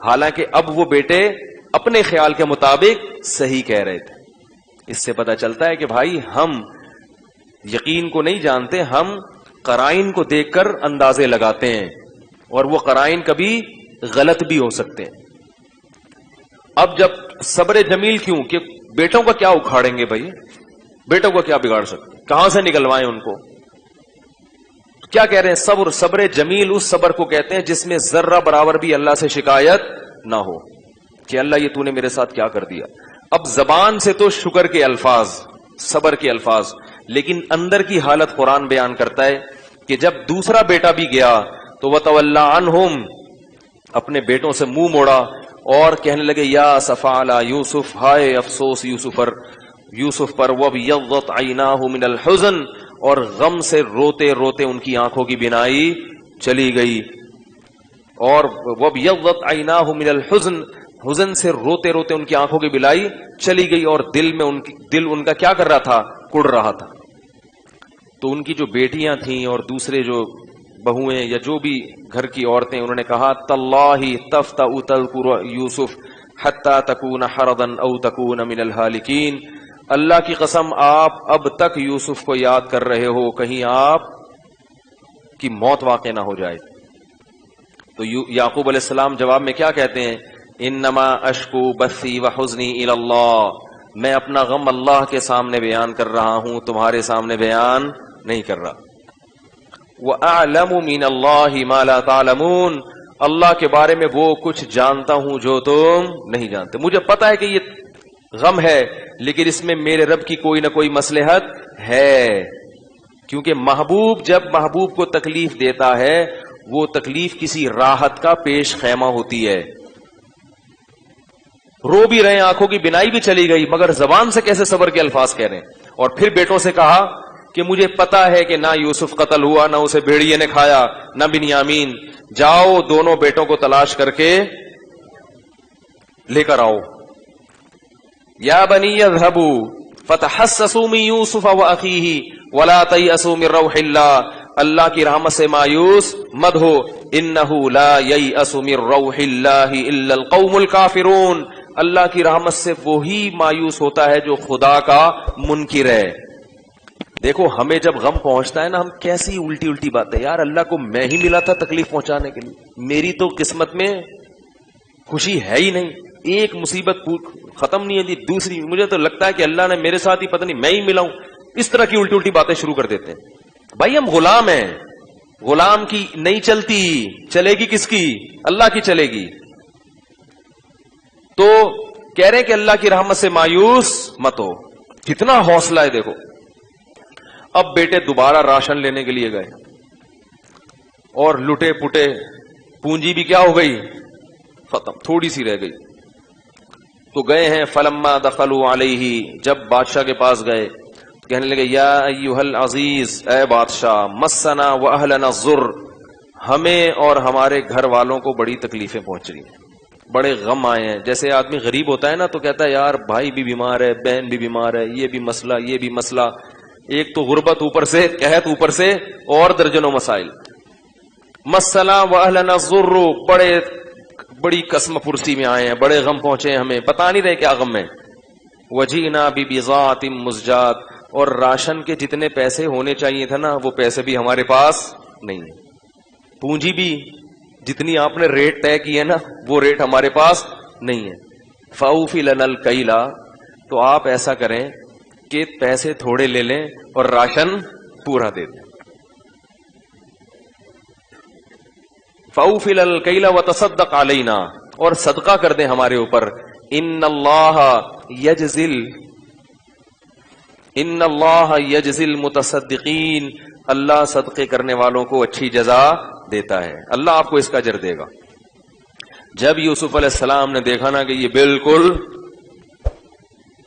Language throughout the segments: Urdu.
حالانکہ اب وہ بیٹے اپنے خیال کے مطابق صحیح کہہ رہے تھے. اس سے پتہ چلتا ہے کہ بھائی ہم یقین کو نہیں جانتے, ہم قرائن کو دیکھ کر اندازے لگاتے ہیں, اور وہ قرائن کبھی غلط بھی ہو سکتے ہیں. اب جب صبر جمیل کیوں کہ بیٹوں کا کیا اکھاڑیں گے بھائی, بیٹوں کو کیا بگاڑ سکتے, کہاں سے نکلوائیں ان کو؟ کیا کہہ رہے ہیں؟ صبر جمیل اس صبر کو کہتے ہیں جس میں ذرہ برابر بھی اللہ سے شکایت نہ ہو کہ اللہ یہ تو نے میرے ساتھ کیا کر دیا. اب زبان سے تو شکر کے الفاظ, صبر کے الفاظ, لیکن اندر کی حالت قرآن بیان کرتا ہے کہ جب دوسرا بیٹا بھی گیا تو وَتَوَلَّى عَنْهُمْ, اپنے بیٹوں سے منہ موڑا اور کہنے لگے یا اسفا علی یوسف, ہائے افسوس یوسف پر, وَابْيَضَّتْ عَيْنَاهُ مِنَ الْحُزْنِ, اور غم سے روتے روتے ان کی آنکھوں کی بینائی چلی گئی. اور وَابْيَضَّتْ عَيْنَاهُ مِنَ الْحُزْنِ, حزن سے روتے روتے ان کی آنکھوں کی بینائی چلی گئی, اور دل ان کا کیا کر رہا تھا؟ کڑ رہا تھا. تو ان کی جو بیٹیاں تھیں اور دوسرے جو بہویں یا جو بھی گھر کی عورتیں, انہوں نے کہا تاللہ تفتأ تذکر یوسف حتی تکون حرضا او تکون من الہالکین, اللہ کی قسم آپ اب تک یوسف کو یاد کر رہے ہو, کہیں آپ کی موت واقع نہ ہو جائے. تو یعقوب علیہ السلام جواب میں کیا کہتے ہیں؟ انما اشکو بثی وحزنی الی اللہ, میں اپنا غم اللہ کے سامنے بیان کر رہا ہوں, تمہارے سامنے بیان نہیں کر رہا. وَأَعْلَمُ مِنَ اللَّهِ مَا لَا تَعْلَمُونَ, اللہ کے بارے میں وہ کچھ جانتا ہوں جو تم نہیں جانتے. مجھے پتا ہے کہ یہ غم ہے, لیکن اس میں میرے رب کی کوئی نہ کوئی مصلحت ہے, کیونکہ محبوب جب محبوب کو تکلیف دیتا ہے وہ تکلیف کسی راحت کا پیش خیمہ ہوتی ہے. رو بھی رہے, آنکھوں کی بینائی بھی چلی گئی, مگر زبان سے کیسے صبر کے الفاظ کہہ رہے ہیں. اور پھر بیٹوں سے کہا کہ مجھے پتا ہے کہ نہ یوسف قتل ہوا, نہ اسے بھیڑیے نے کھایا, نہ بنیامین, جاؤ دونوں بیٹوں کو تلاش کر کے لے کر آؤ. یا بنی اذهبوا فتحسسوا من یوسف واخیہ ولا تیأسوا من روح اللہ, اللہ کی رحمت سے مایوس مت ہو, انہ لا ییأس من روح اللہ الا القوم الکافرون, اللہ کی رحمت سے وہی مایوس ہوتا ہے جو خدا کا منکر ہے. دیکھو ہمیں جب غم پہنچتا ہے نا, ہم کیسی الٹی الٹی بات ہے, یار اللہ کو میں ہی ملا تھا تکلیف پہنچانے کے لیے, میری تو قسمت میں خوشی ہے ہی نہیں, ایک مصیبت ختم نہیں ہوتی دوسری, مجھے تو لگتا ہے کہ اللہ نے میرے ساتھ ہی پتہ نہیں میں ہی ملا ہوں. اس طرح کی الٹی الٹی باتیں شروع کر دیتے ہیں. بھائی ہم غلام ہیں, غلام کی نہیں چلتی, چلے گی کس کی؟ اللہ کی چلے گی. تو کہہ رہے ہیں کہ اللہ کی رحمت سے مایوس مت ہو. کتنا حوصلہ ہے دیکھو. اب بیٹے دوبارہ راشن لینے کے لیے گئے اور لٹے پٹے, پونجی بھی کیا ہو گئی؟ ختم, تھوڑی سی رہ گئی. تو گئے ہیں فلما دخلوا علیہ, جب بادشاہ کے پاس گئے کہنے لگے یا ایھا العزیز, اے بادشاہ, مسنا واہلنا الضر, ہمیں اور ہمارے گھر والوں کو بڑی تکلیفیں پہنچ رہی ہیں, بڑے غم آئے ہیں. جیسے آدمی غریب ہوتا ہے نا تو کہتا ہے یار بھائی بھی بیمار ہے, بہن بھی بیمار ہے, یہ بھی مسئلہ, ایک تو غربت اوپر سے, قحط اوپر سے, اور درجنوں مسائل. مسنا واہلنا الضر, بڑی قسم پرسی میں آئے ہیں, بڑے غم پہنچے ہیں ہمیں, بتا نہیں رہے کیا غم ہے. وجینا ببضاعۃ مزجاۃ, اور راشن کے جتنے پیسے ہونے چاہیے تھے نا وہ پیسے بھی ہمارے پاس نہیں ہے, پونجی بھی جتنی آپ نے ریٹ طے کی ہے نا وہ ریٹ ہمارے پاس نہیں ہے. فاوفی لنا الکیل, تو آپ ایسا کریں کہ پیسے تھوڑے لے لیں اور راشن پورا دے دیں. فاوفی لنا الکیل وتصدق علینا, اور صدقہ کر دیں ہمارے اوپر. ان اللہ یجزی المتصدقین, اللہ صدقے کرنے والوں کو اچھی جزا دیتا ہے, اللہ آپ کو اس کا اجر دے گا. جب یوسف علیہ السلام نے دیکھا نا کہ یہ بالکل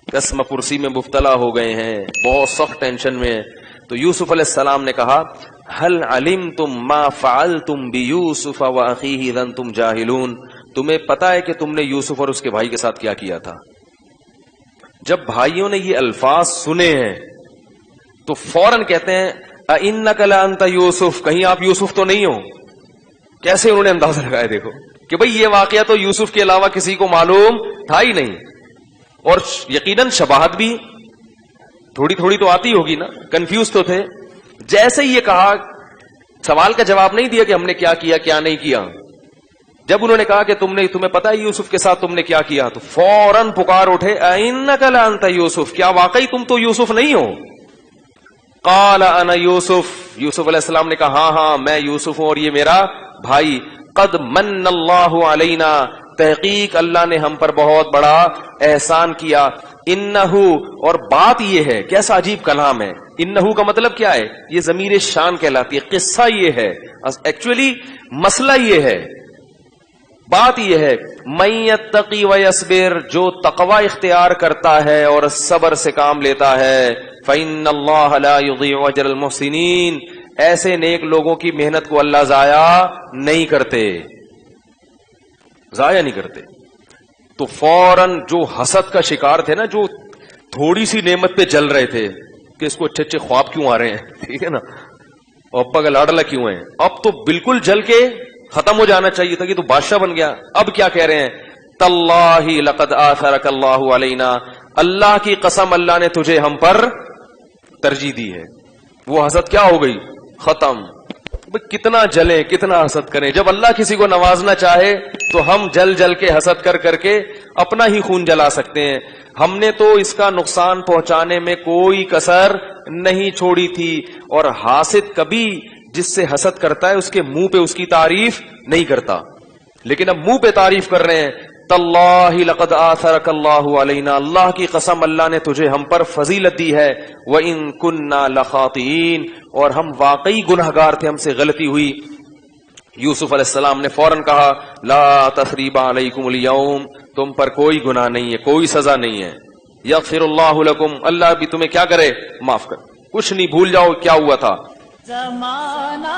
قسم پرسی میں مبتلا ہو گئے ہیں, بہت سخت ٹینشن میں, تو یوسف علیہ السلام نے کہا هل علمتم ما فعلتم بیوسف واخیہ اذ انتم جاہلون, تمہیں پتا ہے کہ تم نے یوسف اور اس کے بھائی کے ساتھ کیا کیا تھا. جب بھائیوں نے یہ الفاظ سنے ہیں تو فوراً کہتے ہیں اِنَّكَ لَأَنْتَ یوسف, کہیں آپ یوسف تو نہیں ہو. کیسے انہوں نے اندازہ لگایا, دیکھو کہ بھئی یہ واقعہ تو یوسف کے علاوہ کسی کو معلوم تھا ہی نہیں، اور یقیناً شباہت بھی تھوڑی تھوڑی تو آتی ہوگی نا، کنفیوز تو تھے. جیسے ہی یہ کہا، سوال کا جواب نہیں دیا کہ ہم نے کیا کیا کیا نہیں کیا. جب انہوں نے کہا کہ تمہیں پتا ہے یوسف کے ساتھ تم نے کیا کیا، تو فوراً پکار اٹھے، اِنَّكَ لَأَنْتَ یوسف، کیا واقعی تم تو یوسف نہیں ہو؟ قال انا یوسف، یوسف علیہ السلام نے کہا ہاں میں یوسف ہوں اور یہ میرا بھائی. قد من اللہ علینا، تحقیق اللہ نے ہم پر بہت بڑا احسان کیا. انہو، اور بات یہ ہے، کیسا عجیب کلام ہے، انہو کا مطلب کیا ہے؟ یہ ضمیر شان کہلاتی ہے. قصہ یہ ہے، ایکچولی مسئلہ یہ ہے، بات یہ ہے، من یتقی ویصبر، جو تقوی اختیار کرتا ہے اور صبر سے کام لیتا ہے، فإن اللہ لا یضیع اجر المحسنین، ایسے نیک لوگوں کی محنت کو اللہ ضائع نہیں کرتے، ضائع نہیں کرتے. تو فوراً جو حسد کا شکار تھے نا، جو تھوڑی سی نعمت پہ جل رہے تھے کہ اس کو اچھے اچھے خواب کیوں آ رہے ہیں، ٹھیک ہے نا، اور ابا کا لاڈلا کیوں ہیں، اب تو بالکل جل کے ختم ہو جانا چاہیے تھا کہ تو بادشاہ بن گیا. اب کیا کہہ رہے ہیں؟ تاللہ لقد آثرک اللہ علینا، اللہ کی قسم اللہ نے تجھے ہم پر ترجیح دی ہے. وہ حسد کیا ہو گئی؟ ختم. کتنا جلیں، کتنا حسد کریں، جب اللہ کسی کو نوازنا چاہے تو ہم جل جل کے حسد کر کے اپنا ہی خون جلا سکتے ہیں. ہم نے تو اس کا نقصان پہنچانے میں کوئی کسر نہیں چھوڑی تھی، اور حاسد کبھی جس سے حسد کرتا ہے اس کے منہ پہ اس کی تعریف نہیں کرتا، لیکن اب منہ پہ تعریف کر رہے ہیں. تاللہ لقد آثرک اللہ علینا، اللہ کی قسم اللہ نے تجھے ہم پر فضیلت دی ہے. وَإِن كُنَّا لَخَاطِئِينَ، اور ہم واقعی گنہگار تھے، ہم سے غلطی ہوئی. یوسف علیہ السلام نے فوراً کہا لا تثریب علیکم اليوم، تم پر کوئی گناہ نہیں ہے، کوئی سزا نہیں ہے. یغفر اللہ لکم، اللہ بھی تمہیں کیا کرے؟ معاف کر. کچھ نہیں، بھول جاؤ کیا ہوا تھا. زمانہ